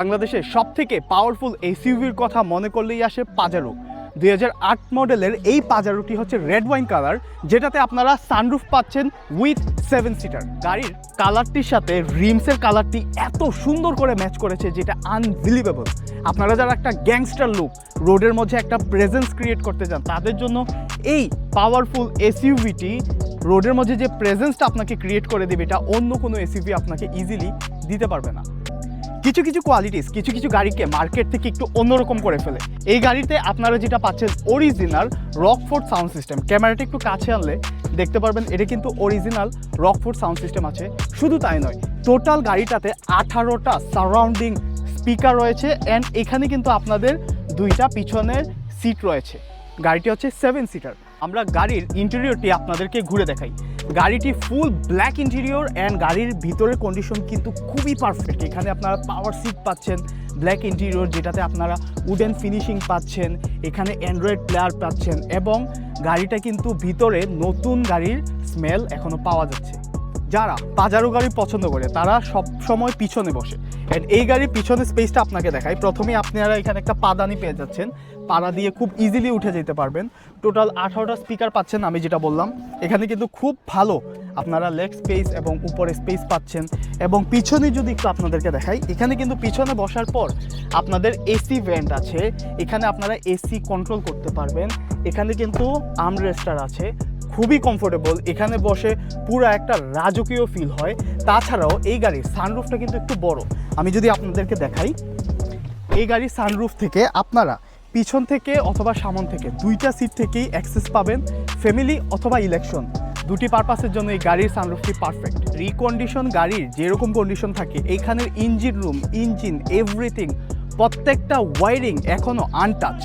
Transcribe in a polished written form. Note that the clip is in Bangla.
বাংলাদেশের সবথেকে পাওয়ারফুল এসইউভির কথা মনে করলেই আসে পাজারো। 2008 মডেলের এই পাজারোটি হচ্ছে রেড ওয়াইন কালার, যেটাতে আপনারা সানরুফ পাচ্ছেন উইথ 7 সিটার। গাড়ির কালারটির সাথে রিমসের কালারটি এত সুন্দর করে ম্যাচ করেছে যেটা আনবিলিভেবল। আপনারা যারা একটা গ্যাংস্টার লুক, রোডের মধ্যে একটা প্রেজেন্স ক্রিয়েট করতে চান, তাদের জন্য এই পাওয়ারফুল এসইউভিটি রোডের মধ্যে যে প্রেজেন্সটা আপনাকে ক্রিয়েট করে দেবে, এটা অন্য কোনো এসইউভি আপনাকে ইজিলি দিতে পারবে না। কিছু কিছু কোয়ালিটিস কিছু গাড়িকে মার্কেট থেকে একটু অন্যরকম করে ফেলে। এই গাড়িতে আপনারা যেটা পাচ্ছেন অরিজিনাল রকফোর্ড সাউন্ড সিস্টেম। ক্যামেরাটা একটু কাছে আনলে দেখতে পারবেন এটা কিন্তু অরিজিনাল রকফোর্ড সাউন্ড সিস্টেম আছে। শুধু তাই নয়, টোটাল গাড়িটাতে 18টা সারাউন্ডিং স্পিকার রয়েছে অ্যান্ড এখানে কিন্তু আপনাদের 2টা পিছনের সিট রয়েছে। গাড়িটি হচ্ছে 7 সিটার। আমরা গাড়ির ইন্টেরিয়রটি আপনাদেরকে ঘুরে দেখাই। গাড়িটি ফুল ব্ল্যাক ইন্টেরিয়র অ্যান্ড গাড়ির ভিতরের কন্ডিশন কিন্তু খুবই পারফেক্ট। এখানে আপনারা পাওয়ার সিট পাচ্ছেন, ব্ল্যাক ইন্টেরিয়র যেটাতে আপনারা উডেন ফিনিশিং পাচ্ছেন, এখানে অ্যান্ড্রয়েড প্লেয়ার পাচ্ছেন এবং গাড়িটা কিন্তু ভিতরে নতুন গাড়ির স্মেল এখনও পাওয়া যাচ্ছে। যারা পাজারো গাড়ি পছন্দ করে তারা সব সময় পিছনে বসে। অ্যান্ড এই গাড়ির পিছনে স্পেসটা আপনাকে দেখাই। প্রথমেই আপনারা এখানে একটা পাদানি পেয়ে যাচ্ছেন, পাড়া দিয়ে খুব ইজিলি উঠে যেতে পারবেন। টোটাল 18টা স্পিকার পাচ্ছেন, আমি যেটা বললাম। এখানে কিন্তু খুব ভালো আপনারা লেগ স্পেস এবং উপরে স্পেস পাচ্ছেন। এবং পিছনে যদি একটু আপনাদেরকে দেখাই, এখানে কিন্তু পিছনে বসার পর আপনাদের এসি ভেন্ট আছে, এখানে আপনারা এসি কন্ট্রোল করতে পারবেন। এখানে কিন্তু আর্মরেস্টার আছে, খুবই কমফোর্টেবল। এখানে বসে পুরো একটা রাজকীয় ফিল হয়। তাছাড়াও এই গাড়ির সানরুফটা কিন্তু একটু বড়। আমি যদি আপনাদেরকে দেখাই, এই গাড়ির সানরুফ থেকে আপনারা পিছন থেকে অথবা সামন থেকে 2টা সিট থেকেই অ্যাক্সেস পাবেন। ফ্যামিলি অথবা ইলেকশন দুটি পারপাসের জন্য এই গাড়ির সানরুফটি পারফেক্ট। রিকন্ডিশন গাড়ির যেরকম কন্ডিশন থাকে, এইখানের ইঞ্জিন রুম, ইঞ্জিন, এভরিথিং, প্রত্যেকটা ওয়ারিং এখনও আনটাচ।